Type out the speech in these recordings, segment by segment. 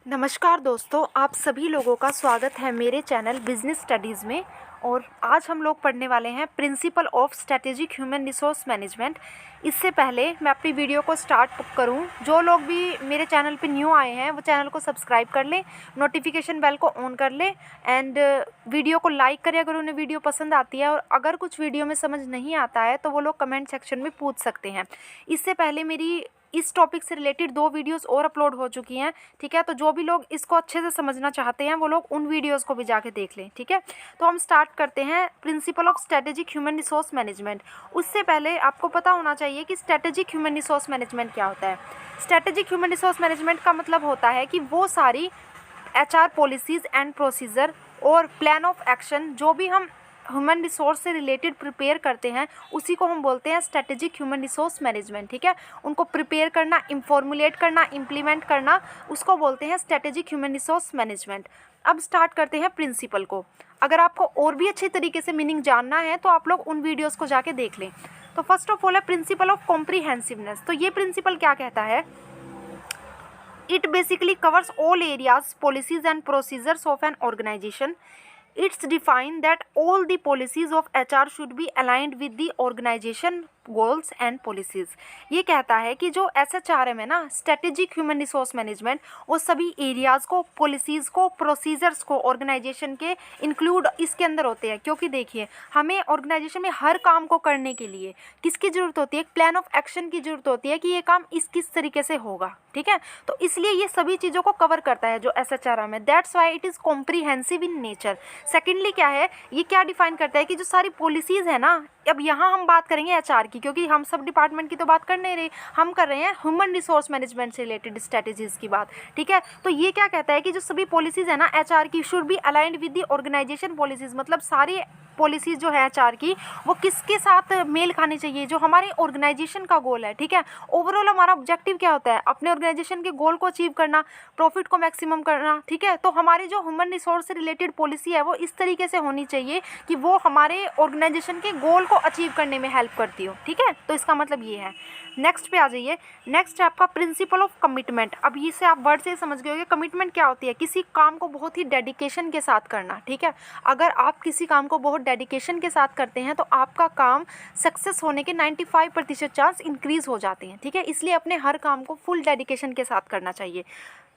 नमस्कार दोस्तों, आप सभी लोगों का स्वागत है मेरे चैनल बिजनेस स्टडीज़ में। और आज हम लोग पढ़ने वाले हैं principle of strategic human resource management. इससे पहले मैं अपनी वीडियो को स्टार्ट करूं, जो लोग भी मेरे चैनल पे न्यू आए हैं वो चैनल को सब्सक्राइब कर लें, नोटिफिकेशन बेल को ऑन कर लें एंड वीडियो को लाइक करें अगर उन्हें वीडियो पसंद आती है। और अगर कुछ वीडियो में समझ नहीं आता है तो वो लोग कमेंट सेक्शन में पूछ सकते हैं। इससे पहले मेरी इस टॉपिक से रिलेटेड 2 वीडियोस और अपलोड हो चुकी हैं, ठीक है। तो जो भी लोग इसको अच्छे से समझना चाहते हैं वो लोग उन वीडियोस को भी जाके देख लें, ठीक है। तो हम स्टार्ट करते हैं principle of strategic human resource management. उससे पहले आपको पता होना चाहिए कि स्ट्रेटेजिक ह्यूमन रिसोर्स मैनेजमेंट क्या होता है। स्ट्रेटेजिक ह्यूमन रिसोर्स मैनेजमेंट का मतलब होता है कि वो सारी HR पॉलिसीज़ एंड प्रोसीजर और प्लान ऑफ एक्शन जो भी हम ह्यूमन रिसोर्स से रिलेटेड प्रिपेयर करते हैं उसी को हम बोलते हैं स्ट्रेटेजिक ह्यूमन रिसोर्स मैनेजमेंट, ठीक है। उनको प्रिपेयर करना, फॉर्मुलेट करना, इम्प्लीमेंट करना, उसको बोलते हैं स्ट्रेटेजिक ह्यूमन रिसोर्स मैनेजमेंट। अब स्टार्ट करते हैं प्रिंसिपल को। अगर आपको और भी अच्छे तरीके से मीनिंग जानना है तो आप लोग उन वीडियोज़ को जाके देख लें। तो फर्स्ट ऑफ ऑल है प्रिंसिपल ऑफ कॉम्प्रीहेंसिवनेस। तो ये प्रिंसिपल क्या कहता है? It basically covers all areas, policies and procedures of an organization. It's defined that all the policies of HR should be aligned with the organization goals and policies. ये कहता है कि जो SHRM है ना, स्ट्रेटेजिक ह्यूमन रिसोर्स मैनेजमेंट, वो सभी areas को, पॉलिसीज़ को, प्रोसीजर्स को ऑर्गेनाइजेशन के इंक्लूड इसके अंदर होते हैं। क्योंकि देखिए, हमें ऑर्गेनाइजेशन में हर काम को करने के लिए किसकी ज़रूरत होती है? एक प्लान ऑफ एक्शन की ज़रूरत होती है कि ये काम किस तरीके से होगा, ठीक है। तो इसलिए ये सभी चीज़ों को कवर करता है जो SHRM है। That's why it is comprehensive in nature. Secondly क्या है, ये क्या डिफाइन करता है कि जो सारी पॉलिसीज़ है ना, अब यहाँ हम बात करेंगे HR की, क्योंकि हम सब डिपार्टमेंट की तो बात कर नहीं रहे, हम कर रहे हैं ह्यूमन रिसोर्स मैनेजमेंट से रिलेटेड स्ट्रेटेजीज की बात, ठीक है। तो ये क्या कहता है कि जो सभी पॉलिसीज़ है ना HR की, should be aligned with the organisation policies. मतलब सारी पॉलिसीज़ जो है HR की वो किसके साथ मेल खानी चाहिए? जो हमारे ऑर्गेनाइजेशन का गोल है, ठीक है। ओवरऑल हमारा ऑब्जेक्टिव क्या होता है? अपने ऑर्गेनाइजेशन के गोल को अचीव करना, प्रॉफिट को मैक्सिमम करना, ठीक है। तो हमारी जो ह्यूमन रिसोर्स से रिलेटेड पॉलिसी है वो इस तरीके से होनी चाहिए कि वो हमारे ऑर्गेनाइजेशन के गोल को अचीव करने में हेल्प करती हो, ठीक है। तो इसका मतलब ये है। नेक्स्ट पे आ जाइए। नेक्स्ट है आपका प्रिंसिपल ऑफ कमिटमेंट। अब इससे आप वर्ड से समझ गए होंगे कमिटमेंट क्या होती है। किसी काम को बहुत ही डेडिकेशन के साथ करना, ठीक है। अगर आप किसी काम को बहुत डेडिकेशन के साथ करते हैं तो आपका काम सक्सेस होने के 95% चांस इंक्रीज हो जाते हैं, ठीक है। इसलिए अपने हर काम को फुल डेडिकेशन के साथ करना चाहिए।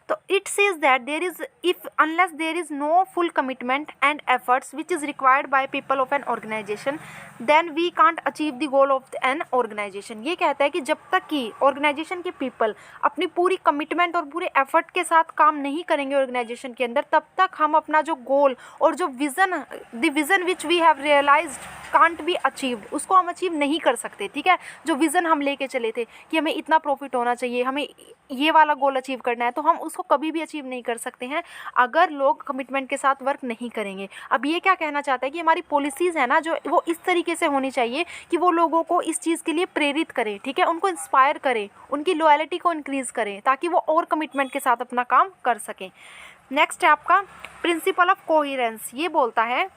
तो it says that there is if unless there is no full commitment and efforts which is required by people of an organisation then we can't achieve the goal of an organisation. ये कहता है कि जब तक कि organisation के people अपनी पूरी कमिटमेंट और पूरे एफर्ट के साथ काम नहीं करेंगे ऑर्गेनाइजेशन के अंदर, तब तक हम अपना जो गोल और जो vision which we have realised can't be achieved, उसको हम अचीव नहीं कर सकते, ठीक है। जो विज़न हम लेके चले थे कि हमें इतना प्रॉफिट होना चाहिए, हमें ये वाला गोल अचीव करना है, तो हम उसको कभी भी अचीव नहीं कर सकते हैं अगर लोग कमिटमेंट के साथ वर्क नहीं करेंगे। अब ये क्या कहना चाहता है कि हमारी पॉलिसीज़ है ना, जो वो इस तरीके से होनी चाहिए कि वो लोगों को इस चीज़ के लिए प्रेरित करें, ठीक है। उनको इंस्पायर करें, उनकी लॉयल्टी को इंक्रीज़ करें ताकि वो और कमिटमेंट के साथ अपना काम कर सकें। नेक्स्ट है आपका प्रिंसिपल ऑफ कोहेरेंस। ये बोलता है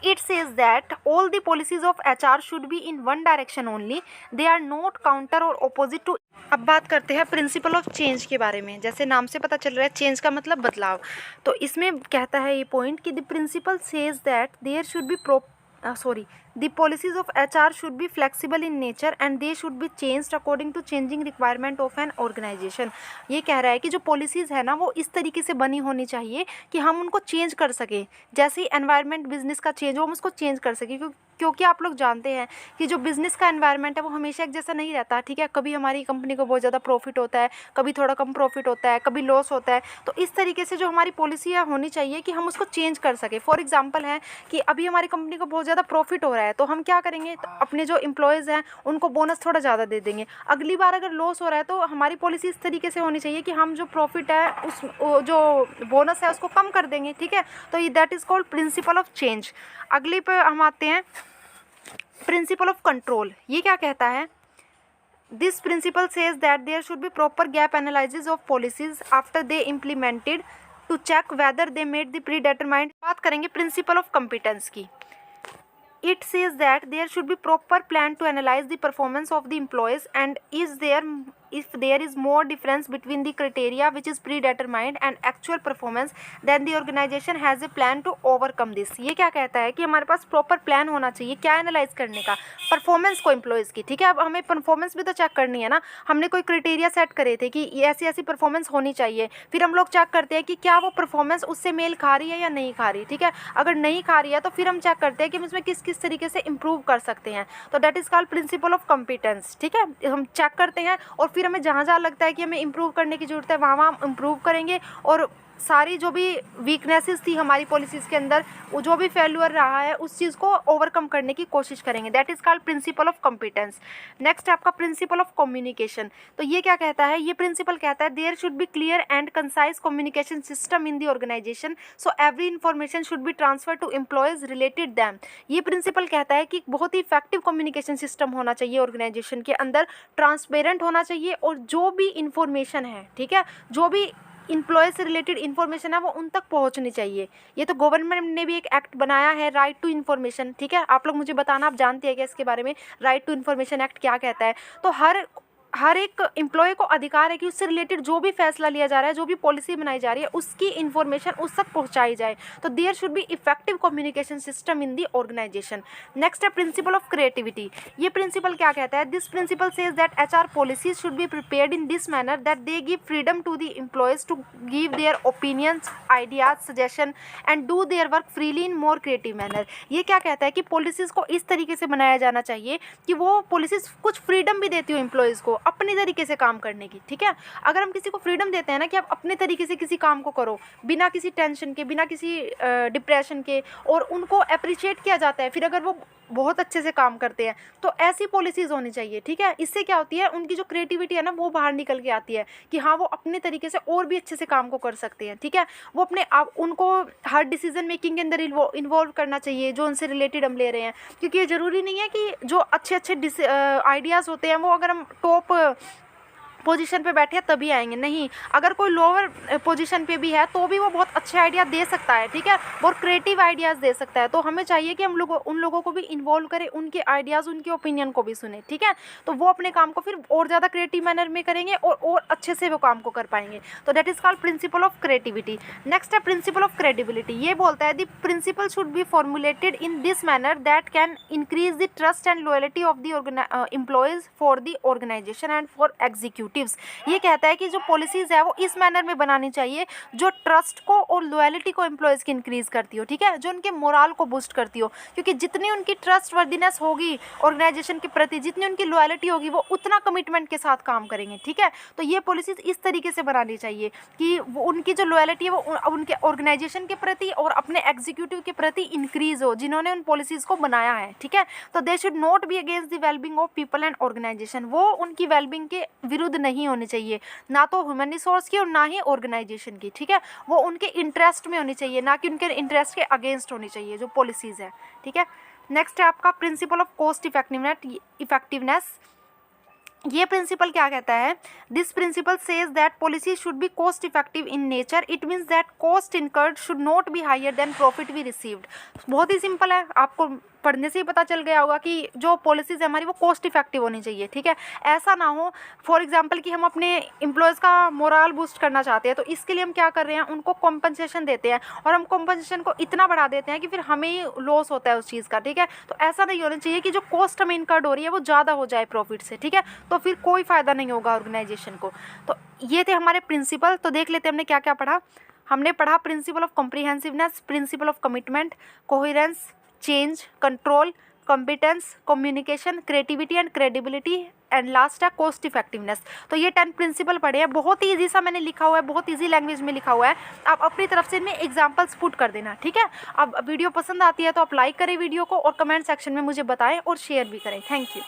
it says that all the policies of HR should be in one direction only, they are not counter or opposite to। अब बात करते हैं प्रिंसिपल ऑफ चेंज के बारे में। जैसे नाम से पता चल रहा है चेंज का मतलब बदलाव, तो इसमें कहता है ये पॉइंट कि the principle says that there should be the policies of HR should be flexible in nature and they should be changed according to changing requirement of an organization। ये कह रहा है कि जो पॉलिसीज़ है ना वो इस तरीके से बनी होनी चाहिए कि हम उनको चेंज कर सकें। जैसे ही एनवायरनमेंट बिजनेस का चेंज हो हम उसको चेंज कर सकें, क्योंकि आप लोग जानते हैं कि जो बिज़नेस का एनवायरनमेंट है वो हमेशा एक जैसा नहीं रहता, ठीक है। कभी हमारी कंपनी को बहुत ज़्यादा प्रॉफिट होता है, कभी थोड़ा कम प्रॉफिट होता है, कभी लॉस होता है। तो इस तरीके से जो हमारी पॉलिसी है होनी चाहिए कि हम उसको चेंज कर सकें। फॉर एग्जांपल है कि अभी हमारी कंपनी को बहुत ज़्यादा प्रॉफिट हो रहा है तो हम क्या करेंगे, तो अपने जो एम्प्लॉयज़ हैं उनको बोनस थोड़ा ज़्यादा दे देंगे। अगली बार अगर लॉस हो रहा है तो हमारी पॉलिसी इस तरीके से होनी चाहिए कि हम जो प्रॉफिट है उस जो बोनस है उसको कम कर देंगे, ठीक है। तो ये that is called principle of change. अगली पे हम आते हैं प्रिंसिपल ऑफ कंट्रोल। ये क्या कहता है? This principle says that there should be proper gap analysis of policies after they implemented to check whether they made the predetermined. बात करेंगे प्रिंसिपल ऑफ कॉम्पिटेंस की। It says that there should be proper plan to analyze the performance of the employees and is there if there is more difference between the criteria which is predetermined and actual performance, then the organization has a plan to overcome this. ये क्या कहता है कि हमारे पास proper plan होना चाहिए क्या analyse करने का, परफॉर्मेंस को एम्प्लॉयज़ की, ठीक है। अब हमें परफॉर्मेंस भी तो चेक करनी है ना, हमने कोई क्राइटेरिया सेट करे थे कि ऐसी ऐसी परफॉर्मेंस होनी चाहिए, फिर हम लोग चेक करते हैं कि क्या वो परफॉर्मेंस उससे मेल खा रही है या नहीं खा रही, ठीक है। अगर नहीं खा रही है तो फिर हम चेक करते हैं कि हम इसमें किस किस तरीके से इम्प्रूव कर सकते हैं, तो that is called principle of competence, ठीक है। हम चेक करते हैं और फिर हमें जहाँ जहाँ लगता है कि हमें इम्प्रूव करने की ज़रूरत है वहाँ वहाँ हम इम्प्रूव करेंगे, और सारी जो भी वीकनेसेस थी हमारी पॉलिसीज़ के अंदर, वो जो भी फेल्यूर रहा है उस चीज़ को ओवरकम करने की कोशिश करेंगे, that is called principle of competence. Next आपका प्रिंसिपल ऑफ कम्युनिकेशन। तो ये क्या कहता है, ये प्रिंसिपल कहता है there should be clear and concise communication system in the organisation, so every information should be transfer to employees related them. ये प्रिंसिपल कहता है कि बहुत ही इफेक्टिव कम्युनिकेशन सिस्टम होना चाहिए ऑर्गेनाइजेशन के अंदर, ट्रांसपेरेंट होना चाहिए, और जो भी इंफॉर्मेशन है, ठीक है, जो भी इम्प्लॉय से रिलेटेड इन्फॉर्मेशन है वो उन तक पहुंचनी चाहिए। ये तो गवर्नमेंट ने भी एक एक्ट बनाया है, राइट टू इन्फॉर्मेशन, ठीक है। आप लोग मुझे बताना, आप जानते हैं क्या इसके बारे में, राइट टू इन्फॉर्मेशन एक्ट क्या कहता है। तो हर एक एम्प्लॉय को अधिकार है कि उससे रिलेटेड जो भी फैसला लिया जा रहा है, जो भी पॉलिसी बनाई जा रही है, उसकी इन्फॉर्मेशन उस तक पहुंचाई जाए। तो there should be effective communication system in the organisation. Next है प्रिंसिपल ऑफ क्रिएटिविटी। ये प्रिंसिपल क्या कहता है, this principle says that HR policies should be prepared in this manner that they give freedom to the employees to give their opinions, ideas, suggestion and do their work freely in more creative manner. ये क्या कहता है कि policies को इस तरीके से बनाया जाना चाहिए कि वो पॉलिसीज़ कुछ फ्रीडम भी देती हो एम्प्लॉयज़ को अपनी तरीके से काम करने की, ठीक है। अगर हम किसी को फ्रीडम देते हैं ना कि आप अपने तरीके से किसी काम को करो, बिना किसी टेंशन के, बिना किसी डिप्रेशन के, और उनको अप्रिशिएट किया जाता है फिर अगर वो बहुत अच्छे से काम करते हैं, तो ऐसी पॉलिसीज़ होनी चाहिए, ठीक है। इससे क्या होती है, उनकी जो क्रिएटिविटी है ना वो बाहर निकल के आती है कि हाँ वो अपने तरीके से और भी अच्छे से काम को कर सकते हैं, ठीक है। वो अपने आप, उनको हर डिसीजन मेकिंग के अंदर इन्वॉल्व करना चाहिए जो उनसे रिलेटेड हम ले रहे हैं, क्योंकि ये ज़रूरी नहीं है कि जो अच्छे अच्छे आइडियाज़ होते हैं वो अगर हम टॉप पोजीशन पे बैठे हैं तभी आएंगे, नहीं। अगर कोई लोअर पोजीशन पे भी है तो भी वो बहुत अच्छे आइडिया दे सकता है, ठीक है, बहुत क्रिएटिव आइडियाज़ दे सकता है। तो हमें चाहिए कि हम लोग उन लोगों को भी इन्वॉल्व करें, उनके आइडियाज़, उनके ओपिनियन को भी सुने, ठीक है। तो वो अपने काम को फिर और ज़्यादा क्रिएटिव मैनर में करेंगे और अच्छे से वो काम को कर पाएंगे। तो that is called principle of creativity. Next है प्रिंसिपल ऑफ क्रेडिबिलिटी। ये बोलता है the principle should be formulated in this manner that can increase the trust and loyalty of the employees for the organisation and for executive. ये कहता है कि जो policies है वो इस मैनर में बनानी चाहिए जो ट्रस्ट को और लॉयल्टी को एम्प्लॉयज़ की इंक्रीज़ करती हो, ठीक है, जो उनके मोराल को बूस्ट करती हो, क्योंकि जितनी उनकी ट्रस्ट वर्दीनेस होगी ऑर्गेनाइजेशन के प्रति, जितनी उनकी लॉयल्टी होगी, वो उतना कमिटमेंट के साथ काम करेंगे, ठीक है। तो ये पॉलिसीज़ इस तरीके से बनानी चाहिए कि वो उनकी जो लॉयल्टी है वो उनके ऑर्गेनाइजेशन के प्रति और अपने एग्जीक्यूटिव के प्रति इंक्रीज़ हो जिन्होंने उन पॉलिसीज़ को बनाया है, ठीक है। तो they should not be against the wellbeing of people and organisation. वो उनकी वेलबींग के विरुद्ध नहीं होनी चाहिए, ना तो ह्यूमन रिसोर्स की और ना ही ऑर्गेनाइजेशन की, ठीक है। वो उनके इंटरेस्ट में होनी चाहिए, ना कि उनके इंटरेस्ट के अगेंस्ट होनी चाहिए जो पॉलिसीज़ है, ठीक है। नेक्स्ट है आपका प्रिंसिपल ऑफ कॉस्ट इफेक्टिवनेस। ये प्रिंसिपल क्या कहता है, this principle says that policy should be cost effective in nature. It means that cost incurred should not be higher than profit be received. बहुत ही सिंपल है, आपको पढ़ने से ही पता चल गया होगा कि जो पॉलिसीज़ है हमारी वो कॉस्ट इफेक्टिव होनी चाहिए, ठीक है। ऐसा ना हो फॉर एग्जांपल कि हम अपने एम्प्लॉयज़ का मोराल बूस्ट करना चाहते हैं, तो इसके लिए हम क्या कर रहे हैं, उनको कॉम्पनसेशन देते हैं और हम कॉम्पनसेशन को इतना बढ़ा देते हैं कि फिर हमें ही लॉस होता है उस चीज़ का, ठीक है। तो ऐसा नहीं होना चाहिए कि जो कॉस्ट हमें इनकर्ड हो रही है वो ज़्यादा हो जाए प्रॉफिट से, ठीक है, तो फिर कोई फ़ायदा नहीं होगा ऑर्गेनाइजेशन को। तो ये थे हमारे प्रिंसिपल। तो देख लेते हैं हमने क्या क्या पढ़ा। हमने पढ़ा principle of comprehensiveness, principle of commitment, coherence, change, control, competence, communication, creativity and credibility, and last है कॉस्ट इफेक्टिवनेस। तो ये 10 प्रिंसिपल पढ़े हैं, बहुत ही ईजी सा मैंने लिखा हुआ है, बहुत ईजी लैंग्वेज में लिखा हुआ है। आप अपनी तरफ से इनमें एग्जांपल्स पुट कर देना, ठीक है। अब वीडियो पसंद आती है तो आप लाइक करें वीडियो को और कमेंट सेक्शन में मुझे बताएं और शेयर भी करें। Thank you.